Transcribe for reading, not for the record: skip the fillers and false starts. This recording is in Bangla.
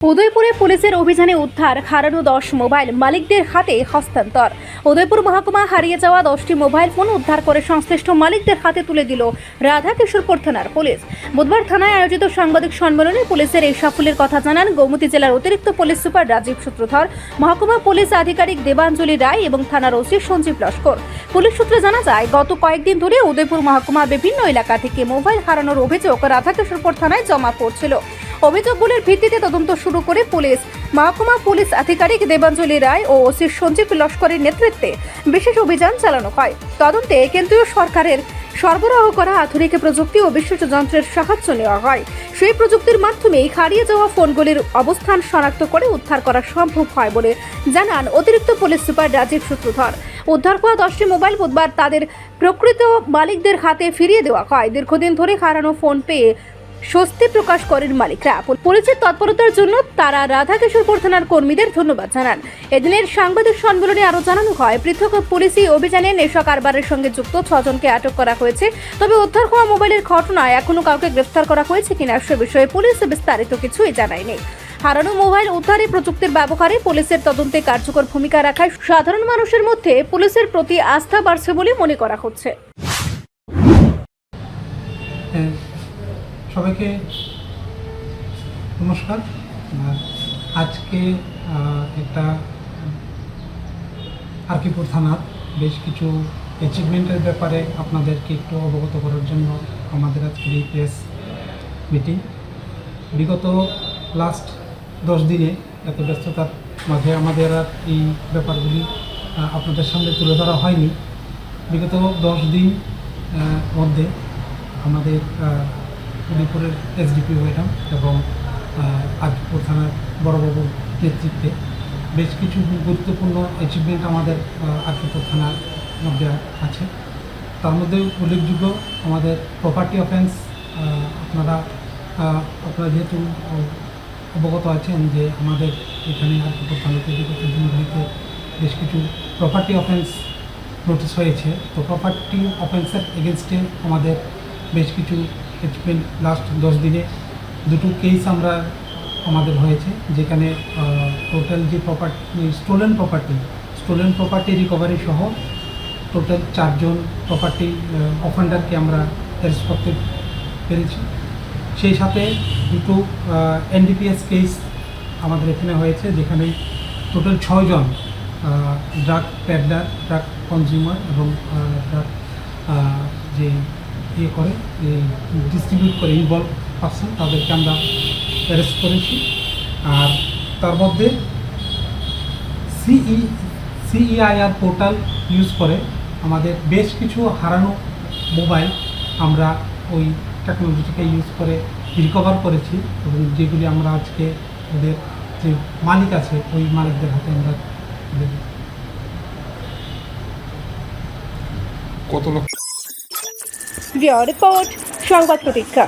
উদয়পুরে পুলিশের অভিযানে উদ্ধার হারানো 10 মোবাইল মালিকদের হাতে হস্তান্তর। উদয়পুর মহকুমা হারিয়ে যাওয়া 10টি মোবাইল ফোন উদ্ধার করে সংশ্লিষ্ট মালিকদের হাতে তুলে দিল রাধাকিশোরপুর থানার পুলিশ। বুধবার থানায় আয়োজিত সাংবাদিক সম্মেলনে পুলিশের এই সাফল্যের কথা জানান গোমতী জেলার অতিরিক্ত পুলিশ সুপার রাজীব সূত্রধর, মহকুমা পুলিশ আধিকারিক দেবাঞ্জলি রায় এবং থানার ওসি সঞ্জীব লস্কর। পুলিশ সূত্রে জানা যায়, গত কয়েকদিন ধরে উদয়পুর মহকুমার বিভিন্ন এলাকা থেকে মোবাইল হারানোর অভিযোগ রাধাকিশোরপুর থানায় জমা পড়ছিল। অভিযোগগুলির ভিত্তিতে তদন্ত শুরু করে পুলিশ মহকুমা পুলিশ আধিকারিক দেবাঞ্জলি রায় ও ওসি সঞ্জীব লস্করের নেতৃত্বে বিশেষ অভিযান চালানো হয়। তদন্তে কেন্দ্রীয় সরকারের সরবরাহ করা আধুনিক প্রযুক্তি ও বিশেষ যন্ত্রের সাহায্য নেওয়া হয়। সেই প্রযুক্তির মাধ্যমেই হারিয়ে যাওয়া ফোনগুলির অবস্থান শনাক্ত করে উদ্ধার করা সম্ভব হয় বলে জানান অতিরিক্ত পুলিশ সুপার রাজীব সূত্রধর। উদ্ধার করা 10টি মোবাইল বুধবার তাদের প্রকৃত মালিকদের হাতে ফিরিয়ে দেওয়া হয়। দীর্ঘদিন ধরে হারানো ফোন পেয়ে স্বস্তি প্রকাশ করেন মালিকরা। পুলিশের তৎপরতার জন্য তারা রাধাকিশোরপুর থানার কর্মীদের ধন্যবাদ জানান। এদিনের সাংবাদিক সম্মেলনে আরও জানানো হয়, পৃথক পুলিশি অভিযানে নেশা কারবারের সঙ্গে যুক্ত 6 জনকে আটক করা হয়েছে। তবে উদ্ধার হওয়া মোবাইলের ঘটনায় এখনো কাউকে গ্রেফতার করা হয়েছে কিনা সে বিষয়ে পুলিশ বিস্তারিত কিছুই জানায়নি। হারানো মোবাইল উদ্ধারে প্রযুক্তির ব্যবহারে পুলিশের তদন্তে কার্যকর ভূমিকা রাখায় সাধারণ মানুষের মধ্যে পুলিশের প্রতি আস্থা বাড়ছে বলে মনে করা হচ্ছে। সবাইকে নমস্কার। আজকে একটা আরকিপুর থানার বেশ কিছু অ্যাচিভমেন্টের ব্যাপারে আপনাদেরকে একটু অবগত করার জন্য আমাদের আজকের এই প্রেস মিটিং। বিগত লাস্ট 10 দিনে এত ব্যস্ততার মাঝে আমাদের আর এই ব্যাপারগুলি আপনাদের সামনে তুলে ধরা হয়নি। বিগত 10 দিন মধ্যে আমাদের উদয়পুরের এসডিপি ম্যাডাম এবং আরকিপুর থানার বড়বাবুর নেতৃত্বে বেশ কিছু গুরুত্বপূর্ণ অ্যাচিভমেন্ট আমাদের আরকিপুর থানার মধ্যে আছে। তার মধ্যে উল্লেখযোগ্য আমাদের প্রপার্টি অফেন্স। আপনারা যেহেতু অবগত আছেন যে আমাদের এখানে আরকিপুর থানাতে বিগত দিনগুলিতে বেশ কিছু প্রপার্টি অফেন্স নোটিশ হয়েছে। তো প্রপার্টি অফেন্সের এগেনস্টে আমাদের বেশ কিছু অ্যাচিভমেন্ট লাস্ট 10 দিনে 2টো কেস আমাদের হয়েছে, যেখানে টোটাল যে স্টোলেন প্রপার্টি রিকভারি সহ টোটাল 4 জন প্রপার্টি অফেন্ডারকে আমরা অ্যারেস্ট করতে পেরেছি। সেই সাথে 2টো এনডিপিএস কেস আমাদের এখানে হয়েছে, যেখানে টোটাল 6 জন ড্রাগ প্যাডলার, ড্রাগ কনজিউমার এবং ড্রাগ যে করে ডিস্ট্রিবিউট করে ইনভলভ পারসন, তাদেরকে আমরা অ্যারেস্ট করেছি। আর তার মধ্যে সিইআইআর পোর্টাল ইউজ করে আমাদের বেশ কিছু হারানো মোবাইল আমরা ওই টেকনোলজিটাকে ইউজ করে রিকভার করেছি এবং যেগুলি আমরা আজকে ওদের যে মালিক আছে ওই মালিকদের হাতে আমরা দেব। রিপোর্ট সংবাদ প্রতীক্ষা।